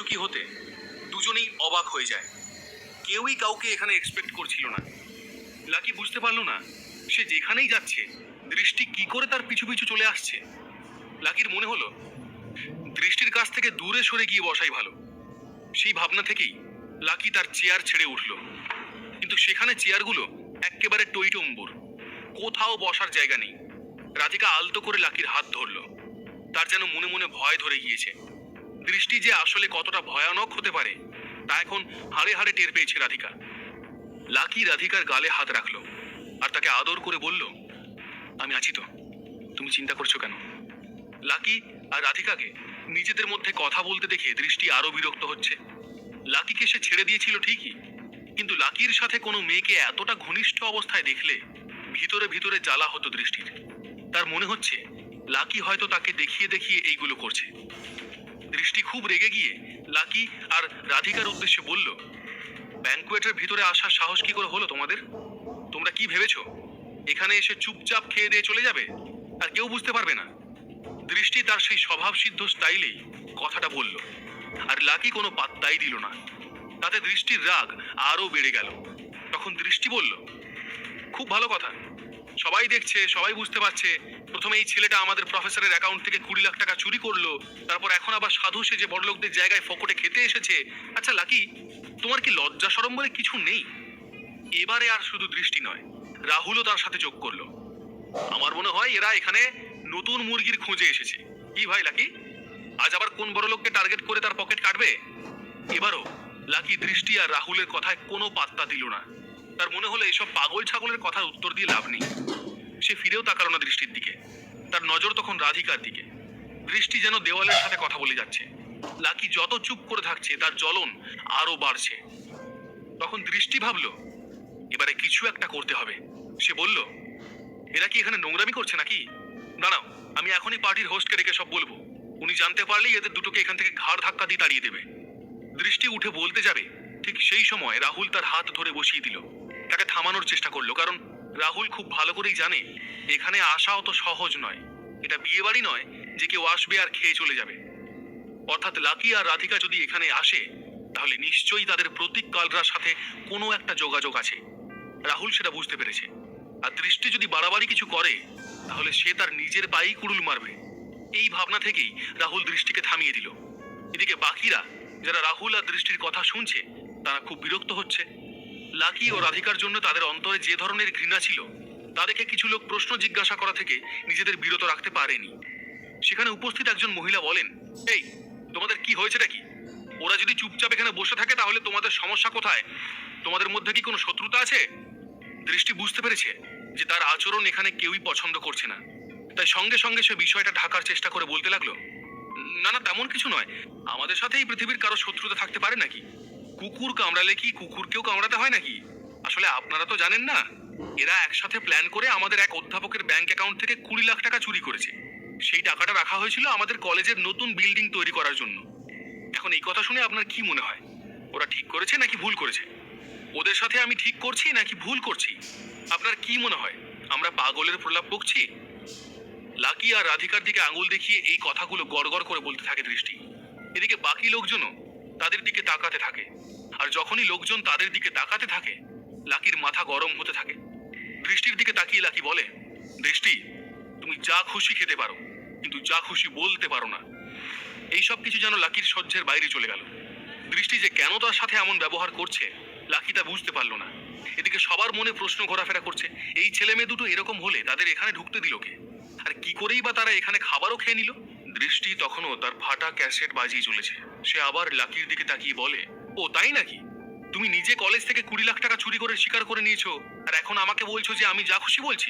চোখাচোখি হতে দুজনেই অবাক হয়ে যায়। কেউই কাউকে এখানে এক্সপেক্ট করছিল না। লাকি বুঝতে পারলো না সে যেখানেই যাচ্ছে দৃষ্টি কি করে তার পিছু পিছু চলে আসছে। লাকির মনে হলো দৃষ্টির কাছ থেকে দূরে সরে গিয়ে বসাই ভালো। সেই ভাবনা থেকেই লাকি তার চেয়ার ছেড়ে উঠল। কিন্তু সেখানে চেয়ারগুলো একেবারে টইটম্বুর, কোথাও বসার জায়গা নেই। রাধিকা আলতো করে লাকির হাত ধরল। তার যেন মনে মনে ভয় ধরে গিয়েছে। দৃষ্টি যে আসলে কতটা ভয়ানক হতে পারে তা এখন হাড়ে হাড়ে টের পেয়েছে রাধিকা। লাকি রাধিকার গালে হাত রাখলো আর তাকে আদর করে বলল, আমি আছি তো, তুমি চিন্তা করছো কেন? লাকি আর রাধিকাকে নিজেদের মধ্যে কথা বলতে দেখে দৃষ্টি আরো বিরক্ত হচ্ছে। লাকিকে সে ছেড়ে দিয়েছিল ঠিকই, কিন্তু লাকির সাথে কোনো মেয়েকে এতটা ঘনিষ্ঠ অবস্থায় দেখলে ভিতরে ভিতরে জ্বালা হতো দৃষ্টির। তার মনে হচ্ছে লাকি হয়তো তাকে দেখিয়ে দেখিয়ে এইগুলো করছে। দৃষ্টি খুব রেগে গিয়ে লাকি আর রাধিকার উদ্দেশ্যে বলল, ব্যাংকুয়েটের ভিতরে আসার সাহস কি করে হলো তোমাদের? তোমরা কি ভেবেছো এখানে এসে চুপচাপ খেয়ে দিয়ে চলে যাবে আর কেউ বুঝতে পারবে না? দৃষ্টি তার সেই স্বভাবসিদ্ধ স্টাইলেই কথাটা বলল, আর লাকি কোনো পাত্তাই দিল না। তাতে দৃষ্টির রাগ আরো বেড়ে গেল। তখন দৃষ্টি বলল, খুব ভালো কথা, সবাই দেখছে, সবাই বুঝতে পারছে। প্রথমে এই ছেলেটা আমাদের প্রফেসরের অ্যাকাউন্ট থেকে 20 লাখ টাকা চুরি করলো, তারপর এখন আবার সাধু সেজে বড়লোকদের জায়গায় ফকটে খেতে এসেছে। আচ্ছা লাকি, তোমার কি লজ্জা শরম বলে কিছু নেই? এবারে আর শুধু দৃষ্টি নয়, রাহুলও তার সাথে যোগ করলো। আমার মনে হয় এরা এখানে নতুন মুরগির খোঁজে এসেছে। কি ভাই লাকি, আজ আবার কোন বড় লোককে টার্গেট করে তার পকেট কাটবে? এবারও লাকি দৃষ্টি আর রাহুলের কথায় কোনো পাত্তা দিল না। তার মনে হলো এইসব পাগল ছাগলের কথার উত্তর দিয়ে লাভ নেই। সে ফিরেও তাকালো না দৃষ্টির দিকে। তার নজর তখন রাধিকার দিকে। দৃষ্টি যেন দেওয়ালের সাথে কথা বলে যাচ্ছে। লাকি যত চুপ করে থাকছে তার জ্বলন আরো বাড়ছে। তখন দৃষ্টি ভাবলো এবারে কিছু একটা করতে হবে। সে বলল, এরা কি এখানে নোংরামি করছে নাকি? দাঁড়াও, আমি এখনই পার্টির হোস্টকে ডেকে সব বলবো। উনি জানতে পারলেই এদের দুটোকে এখান থেকে ঘাড় ধাক্কা দিয়ে তাড়িয়ে দেবে। দৃষ্টি উঠে বলতে যাবে, ঠিক সেই সময় রাহুল তার হাত ধরে বসিয়ে দিল। তাকে থামানোর চেষ্টা করলো, কারণ রাহুল খুব ভালো করেই জানে এখানে আসা অত সহজ নয়। এটা বিয়ে বাড়ি নয় যে কেউ আসবে আর খেয়ে চলে যাবে। অর্থাৎ লাকি আর রাধিকা যদি এখানে আসে তাহলে নিশ্চয়ই তাদের প্রতীক কালরার সাথে কোনো একটা যোগাযোগ আছে। রাহুল সেটা বুঝতে পেরেছে। আর দৃষ্টি যদি বাড়াবাড়ি কিছু করে তাহলে সে তার নিজের পায়েই কুড়ুল মারবে। এই ভাবনা থেকেই রাহুল দৃষ্টিকে থামিয়ে দিল। এদিকে বাকিরা যারা রাহুল আর দৃষ্টির কথা শুনছে তারা খুব বিরক্ত হচ্ছে। লাকি ও রাধিকার জন্য তাদের অন্তরে যে ধরনের ঘৃণা ছিল তা দেখে কিছু লোক প্রশ্ন জিজ্ঞাসা করা থেকে নিজেদের বিরত রাখতে পারেনি। সেখানে উপস্থিত একজন মহিলা বলেন, এই তোমাদের কি হয়েছেটা কি? ওরা যদি চুপচাপ এখানে বসে থাকে তাহলে তোমাদের সমস্যা কোথায়? তোমাদের মধ্যে কি কোনো শত্রুতা আছে? দৃষ্টি বুঝতে পেরেছে যে তার আচরণ এখানে কেউই পছন্দ করছে না। তাই সঙ্গে সঙ্গে সে বিষয়টা ঢাকার চেষ্টা করে বলতে লাগলো, না না, তেমন কিছু নয়। আমাদের সাথে এই পৃথিবীর কারো শত্রুতা থাকতে পারে নাকি? কুকুর কামড়ালে কি কুকুরকেও কামড়াতে হয় নাকি? আসলে আপনারা তো জানেন না, এরা একসাথে প্ল্যান করে আমাদের এক অধ্যাপকের ব্যাংক অ্যাকাউন্ট থেকে 20 লাখ টাকা চুরি করেছে। সেই টাকাটা রাখা হয়েছিল আমাদের কলেজের নতুন বিল্ডিং তৈরি করার জন্য। এখন এই কথা শুনে আপনার কি মনে হয়, ওরা ঠিক করেছে নাকি ভুল করেছে? ওদের সাথে আমি ঠিক করছি নাকি ভুল করছি? আপনার কি মনে হয় আমরা পাগলের প্রলাপ বকছি? লাকি আর রাধিকার দিকে আঙুল দেখিয়ে এই কথাগুলো গড়গড় করে বলতে থাকে দৃষ্টি। এদিকে বাকি লোকজনও তাদের দিকে তাকাতে থাকে। আর যখনই লোকজন তাদের দিকে তাকাতে থাকে লাকির মাথা গরম হতে থাকে। দৃষ্টির দিকে তাকিয়ে লাকি বলে, দৃষ্টি, তুমি যা খুশি খেতে পারো, কিন্তু যা খুশি বলতে পারো না। এই সব কিছু যেন লাকির সহ্যের বাইরে চলে গেল। দৃষ্টি যে কেন তার সাথে এমন ব্যবহার করছে লাকি তা বুঝতে পারলো না। এদিকে সবার মনে প্রশ্ন ঘোরাফেরা করছে, এই ছেলে মেয়ে দুটো এরকম হলে তাদের এখানে ঢুকতে দিল কে? আর কি করেই বা তারা এখানে খাবারও খেয়ে নিল? দৃষ্টি তখনও তার ফাটা ক্যাসেট বাজিয়ে চলেছে। সে আবার লাকির দিকে তাকিয়ে বলে, ও তাই নাকি? তুমি নিজে কলেজ থেকে 20 লাখ টাকা চুরি করে স্বীকার করে নিয়েছো, আর এখন আমাকে বলছো যে আমি যা খুশি বলছি?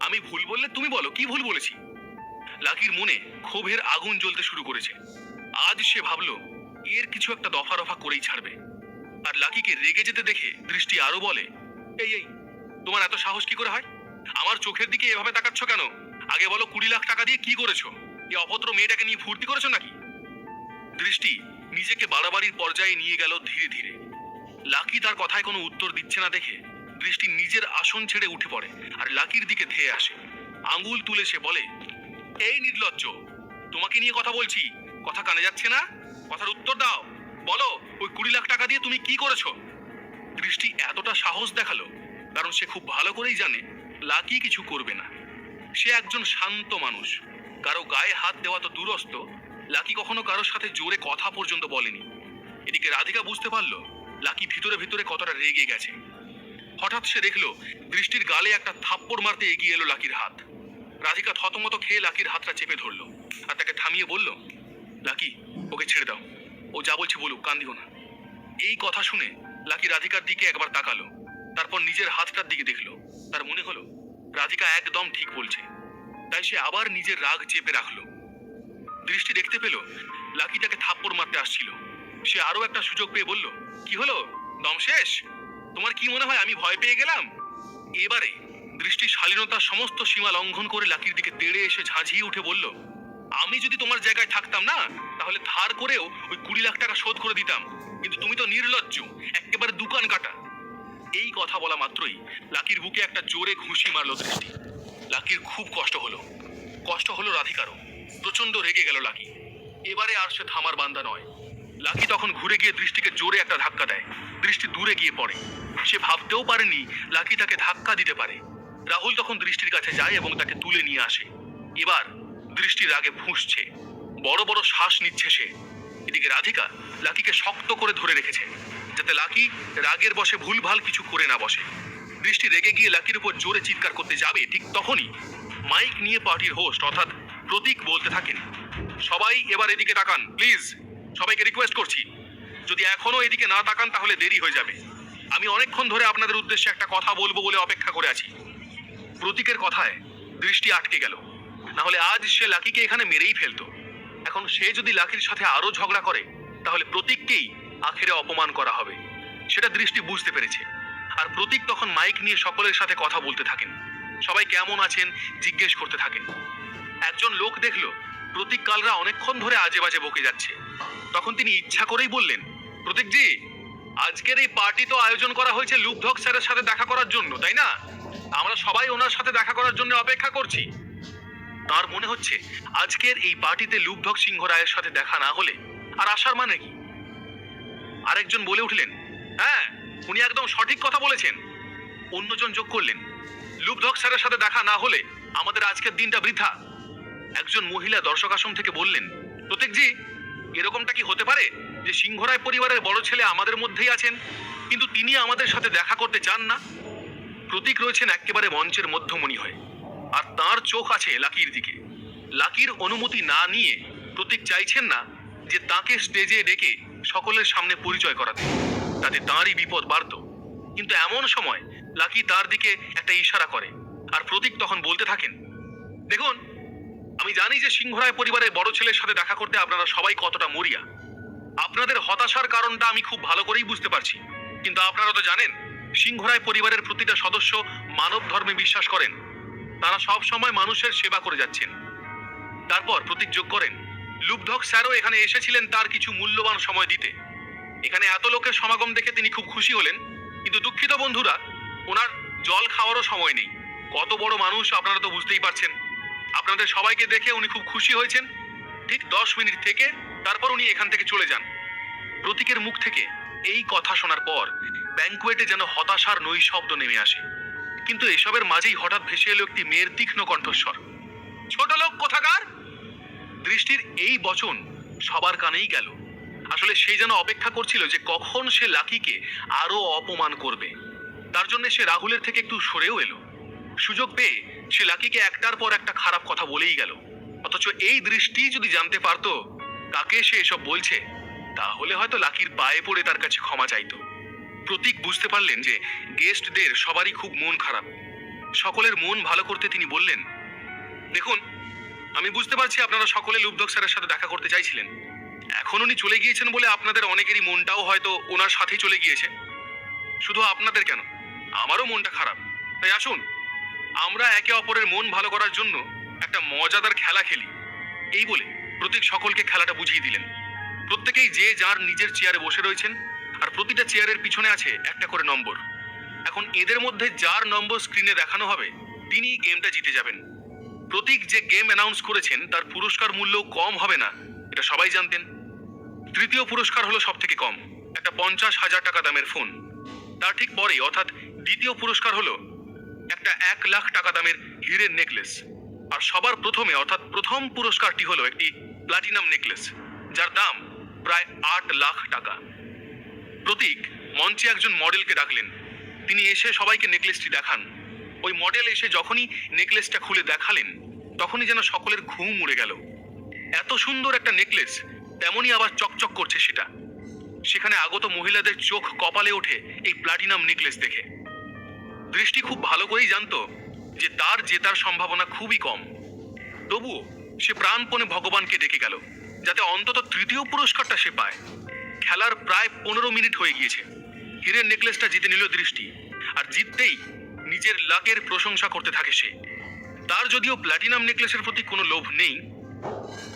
আমি ভুল বললে তুমি বলো কি ভুল বলেছি। লাকির মনে ক্ষোভের আগুন জ্বলতে শুরু করেছে। আজ সে ভাবলো এর কিছু একটা দফা রফা করেই ছাড়বে। আর লাকিকে রেগে যেতে দেখে দৃষ্টি আরো বলে, এই এই, তোমার এত সাহস কি করে হয়? আমার চোখের দিকে এভাবে তাকাচ্ছ কেন? আগে বলো 20 লাখ টাকা দিয়ে কি করেছো? এই অভদ্র মেয়েটাকে নিয়ে ফুর্তি করেছো নাকি? দৃষ্টি নিজেকে বাড়াবাড়ির পর্যায়ে নিয়ে গেল ধীরে ধীরে। লাকি তার কথায় কোনো উত্তর দিচ্ছে না দেখে দৃষ্টি নিজের আসন ছেড়ে উঠে পড়ে আর লাকির দিকে ধেয়ে আসে। আঙ্গুল তুলে সে বলে, এই নির্লজ্জ, তোমাকে নিয়ে কথা বলছি, কথা কানে যাচ্ছে না? কথার উত্তর দাও। বলো, ওই 20 লাখ টাকা দিয়ে তুমি কি করেছো? দৃষ্টি এতটা সাহস দেখালো কারণ সে খুব ভালো করেই জানে লাকি কিছু করবে না। সে একজন শান্ত মানুষ, কারো গায়ে হাত দেওয়া তো দূরস্থ, লাকি কখনো কারোর সাথে জোরে কথা পর্যন্ত বলেনি। এদিকে রাধিকা বুঝতে পারলো লাকি ভিতরে ভিতরে কতটা রেগে গেছে। হঠাৎ সে দেখলো দৃষ্টির গালে একটা থাপ্পড় মারতে এগিয়ে এলো লাকির হাত। রাধিকা থতমত খেয়ে লাকির হাতটা চেপে ধরলো আর তাকে থামিয়ে বলল, লাকি, ওকে ছেড়ে দাও, ও যা বলছে বলুক, কান দিও না। এই কথা শুনে লাকি রাধিকার দিকে একবার তাকালো, তারপর নিজের হাতটার দিকে দেখলো। তার মনে হলো রাধিকা একদম ঠিক বলছে, তাই সে আবার নিজের রাগ চেপে রাখলো। দৃষ্টি দেখতে পেল লাকি তাকে থাপ্পড় মারতে আসছিল। সে আরো একটা সুযোগ পেয়ে বলল, কি হলো, দম শেষ? তোমার কি মনে হয় আমি ভয় পেয়ে গেলাম? এবারে দৃষ্টি শালীনতার সমস্ত সীমা লঙ্ঘন করে লাকির দিকে তেড়ে এসে ঝাঁঝিয়ে উঠে বলল, আমি যদি তোমার জায়গায় থাকতাম না, তাহলে ধার করেও ওই 20 লাখ টাকা শোধ করে দিতাম, কিন্তু তুমি তো নির্লজ্জ, একেবারে দোকান কাটা। এই কথা বলা মাত্রই লাকির বুকে একটা জোরে ঘুষি মারলো দৃষ্টি। লাকির খুব কষ্ট হলো রাধিকারও। প্রচন্ড রেগে গেল লাকি। এবারে আর সে থামার বান্দা নয়। লাকি তখন ঘুরে গিয়ে দৃষ্টিকে জোরে একটা ধাক্কা দেয়। দৃষ্টি দূরে গিয়ে পড়ে। সে ভাবতেও পারেনি লাকি তাকে ধাক্কা দিতে পারে। রাহুল তখন দৃষ্টির কাছে যায় এবং তাকে তুলে নিয়ে আসে। এবার দৃষ্টি রাগে ফুঁসছে, বড় বড় শ্বাস নিচ্ছে সে। এদিকে রাধিকা লাকিকে শক্ত করে ধরে রেখেছে, যাতে লাকি রাগের বশে ভুলভাল কিছু করে না বসে। দৃষ্টি রেগে গিয়ে লাকির উপর জোরে চিৎকার করতে যাবে, ঠিক তখনই মাইক নিয়ে পার্টির হোস্ট অর্থাৎ প্রতীক বলতে থাকেন, সবাই এবার এদিকে তাকান প্লিজ, সবাইকে রিকোয়েস্ট করছি, যদি এখনো এদিকে না তাকান তাহলে দেরি হয়ে যাবে। আমি অনেকক্ষণ ধরে আপনাদের উদ্দেশ্যে একটা কথা বলবো বলে অপেক্ষা করে আছি। প্রতীকের কথায় দৃষ্টি আটকে গেল, না হলে আজ সে লাকিকে এখানে মেরেই ফেলতো। এখন সে যদি লাকির সাথে আরো ঝগড়া করে তাহলে প্রতীককেই আখেরে অপমান করা হবে, সেটা দৃষ্টি বুঝতে পেরেছে। আর প্রতীক তখন মাইক নিয়ে সকলের সাথে কথা বলতে থাকেন, সবাই কেমন আছেন জিজ্ঞেস করতে থাকেন। একজন লোক দেখলো প্রতীক কালরা অনেকক্ষণ ধরে আজে বাজে বকে যাচ্ছে। তখন তিনি ইচ্ছা করেই বললেন, প্রতীকজি, আজকের এই পার্টি তো আয়োজন করা হয়েছে লুকধক স্যারের সাথে দেখা করার জন্য, তাই না? আমরা সবাই ওনার সাথে দেখা করার জন্য অপেক্ষা করছি। তার মনে হচ্ছে আজকের এই পার্টিতে লুকধক সিংহ রায়ের সাথে দেখা না হলে আর আসার মানে কি? আরেকজন বলে উঠলেন, হ্যাঁ, উনি একদম সঠিক কথা বলেছেন। অন্যজন যোগ করলেন, লুকধক স্যারের সাথে দেখা না হলে আমাদের আজকের দিনটা বৃথা। একজন মহিলা দর্শক আসন থেকে বললেন, প্রতীকজি, এরকমটা কি হতে পারে যে সিংহরায় পরিবারের বড় ছেলে আমাদের মধ্যেই আছেন, কিন্তু তিনি আমাদের সাথে দেখা করতে চান না? প্রতীক রয়েছেন একেবারে মঞ্চের মধ্যমণি হয়ে, আর তার চোখ আছে লাকির দিকে। লাকির অনুমতি না নিয়ে প্রতীক চাইছেন না যে তাকে স্টেজে ডেকে সকলের সামনে পরিচয় করাতে, তাতে তাঁরই বিপদ বাড়ত। কিন্তু এমন সময় লাকি তার দিকে একটা ইশারা করে, আর প্রতীক তখন বলতে থাকেন, দেখুন, আমি জানি যে সিংহরায় পরিবারের বড় ছেলের সাথে দেখা করতে আপনারা সবাই কতটা মরিয়া। আপনাদের হতাশার কারণটা আমি খুব ভালো করেই বুঝতে পারছি, কিন্তু আপনারা তো জানেন সিংহরায় পরিবারের প্রতিটা সদস্য মানব ধর্মে বিশ্বাস করেন। তারা সব সময় মানুষের সেবা করে যাচ্ছেন। তারপর প্রতীক যোগ করেন, লুকধক স্যারও এখানে এসেছিলেন তার কিছু মূল্যবান সময় দিতে। এখানে এত লোকের সমাগম দেখে তিনি খুব খুশি হলেন, কিন্তু দুঃখিত বন্ধুরা, ওনার জল খাওয়ারও সময় নেই। কত বড় মানুষ আপনারা তো বুঝতেই পারছেন। আপনাদের সবাইকে দেখে উনি খুব খুশি হয়েছেন। ঠিক 10 মিনিট থেকে তারপর উনি এখান থেকে চলে যান। প্রতীকের মুখ থেকে এই কথা শোনার পর ব্যাংকুয়েটে যেন হতাশার নৈশব্দ নেমে আসে। কিন্তু এসবের মাঝেই হঠাৎ ভেসে এলো একটি মেয়ের তীক্ষ্ণ কণ্ঠস্বর, ছোট লোক কোথাকার। দৃষ্টির এই বচন সবার কানেই গেল। আসলে সে যেন অপেক্ষা করছিল যে কখন সে লাকিকে আরো অপমান করবে। তার জন্য সে রাহুলের থেকে একটু সরেও এলো। সুযোগ পেয়ে সে লাকিকে একটার পর একটা খারাপ কথা বলেই গেল। অথচ এই দৃষ্টি যদি জানতে পারতো কাকে সে এসব বলছে, তাহলে হয়তো লাকির পায়ে পড়ে তার কাছে ক্ষমা চাইতো। প্রতীক বুঝতে পারলেন যে গেস্টদের সবারই খুব মন খারাপ। সকলের মন ভালো করতে তিনি বললেন, দেখুন, আমি বুঝতে পারছি আপনারা সকলে লুকধক স্যারের সাথে দেখা করতে চাইছিলেন। এখন উনি চলে গিয়েছেন বলে আপনাদের অনেকেরই মনটাও হয়তো ওনার সাথেই চলে গিয়েছে। শুধু আপনাদের কেন, আমারও মনটা খারাপ। তাই আসুন, আমরা একে অপরের মন ভালো করার জন্য একটা মজাদার খেলা খেলি। এই বলে প্রতীক সকলকে খেলাটা বুঝিয়ে দিলেন। প্রত্যেকেই যে যার নিজের চেয়ারে বসে রয়েছেন, আর প্রতিটা চেয়ারের পিছনে আছে একটা করে নম্বর। এখন এদের মধ্যে যার নম্বর স্ক্রিনে দেখানো হবে তিনি গেমটা জিতে যাবেন। প্রতীক যে গেম অ্যানাউন্স করেছেন তার পুরস্কার মূল্য কম হবে না, এটা সবাই জানতেন। তৃতীয় পুরস্কার হলো সব থেকে কম, একটা 50,000 টাকা দামের ফোন। তার ঠিক পরেই অর্থাৎ দ্বিতীয় পুরস্কার হলো একটা 1,00,000 টাকা দামের হীরের নেকলেস। আর সবার প্রথমে অর্থাৎ প্রথম পুরস্কারটি হলো একটি প্লাটিনাম নেকলেস, যার দাম প্রায় 8,00,000 টাকা। প্রতীক মঞ্চে একজন মডেলকে ডাকলেন। তিনি এসে সবাইকে নেকলেসটি দেখান। ওই মডেল এসে যখনই নেকলেসটা খুলে দেখালেন, তখনই যেন সকলের ঘুম উড়ে গেল। এত সুন্দর একটা নেকলেস, তেমনই আবার চকচক করছে সেটা। সেখানে আগত মহিলাদের চোখ কপালে ওঠে এই প্লাটিনাম নেকলেস দেখে। দৃষ্টি খুব ভালো করেই জানতো যে তার জেতার সম্ভাবনা খুবই কম। তবুও সে প্রাণপণে ভগবানকে ডেকে গেল যাতে অন্তত তৃতীয় পুরস্কারটা সে পায়। খেলার প্রায় 15 মিনিট হয়ে গিয়েছে। হীরের নেকলেসটা জিতে নিল দৃষ্টি, আর জিততেই নিজের লাকের প্রশংসা করতে থাকে সে। তার যদিও প্ল্যাটিনাম নেকলেসের প্রতি কোনো লোভ নেই,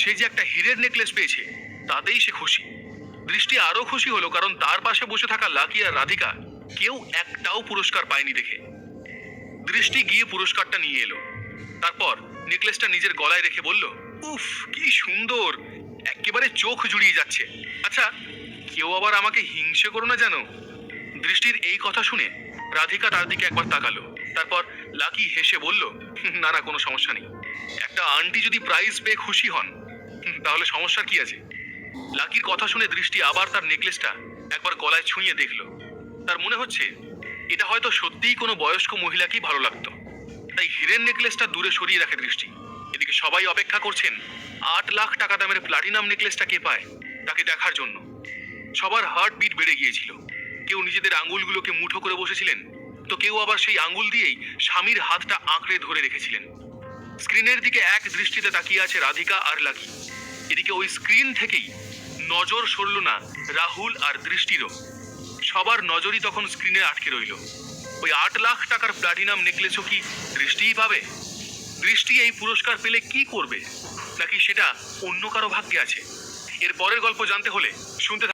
সে যে একটা হীরের নেকলেস পেয়েছে তাতেই সে খুশি। দৃষ্টি আরো খুশি হলো কারণ তার পাশে বসে থাকা লাকি আর রাধিকা কেউ একটাও পুরস্কার পায়নি দেখে। দৃষ্টি গিয়ে পুরস্কারটা নিয়ে এলো, তারপর নেকলেসটা নিজের গলায় রেখে বলল, উফ কি সুন্দর, একেবারে চোখ জুড়িয়ে যাচ্ছে। আচ্ছা, কেউ আবার আমাকে হিংসে করো না জানো। দৃষ্টির এই কথা শুনে রাধিকা তার দিকে একবার তাকালো, তারপর লাকি হেসে বলল, না না, কোনো সমস্যা নেই। একটা আন্টি যদি প্রাইজ পেয়ে খুশি হন, তাহলে সমস্যা কি আছে। লাকির কথা শুনে দৃষ্টি আবার তার নেকলেসটা একবার গলায় ছুঁয়ে দেখলো। তার মনে হচ্ছে এটা হয়তো সত্যিই কোনো বয়স্ক মহিলাকেই ভালো লাগতো। তাই হীরের নেকলেসটা দূরে সরিয়ে রাখে দৃষ্টি। এদিকে সবাই অপেক্ষা করছেন 8,00,000 টাকা দামের প্লাটিনাম নেকলেসটা কে পায় তাকে দেখার জন্য। সবার হার্ট বিট বেড়ে গিয়েছিল। কেউ নিজেদের আঙ্গুলগুলোকে মুঠো করে বসেছিলেন, তো কেউ আবার সেই আঙ্গুল দিয়েই স্বামীর হাতটা আঁকড়ে ধরে রেখেছিলেন। স্ক্রিনের দিকে এক দৃষ্টিতে তাকিয়ে আছে রাধিকা আর লাকি। এদিকে ওই স্ক্রিন থেকেই নজর সরল না রাহুল আর দৃষ্টিরও। সবার নজরই তখন স্ক্রিনে আটকে রইল। ওই 8,00,000 টাকার প্লাটিনাম নেকলেসও কি দৃষ্টিই পাবে? দৃষ্টি এই পুরস্কার পেলে কি করবে, নাকি সেটা অন্য কারো ভাগ্যে আছে? এর পরের গল্প জানতে হলে শুনতে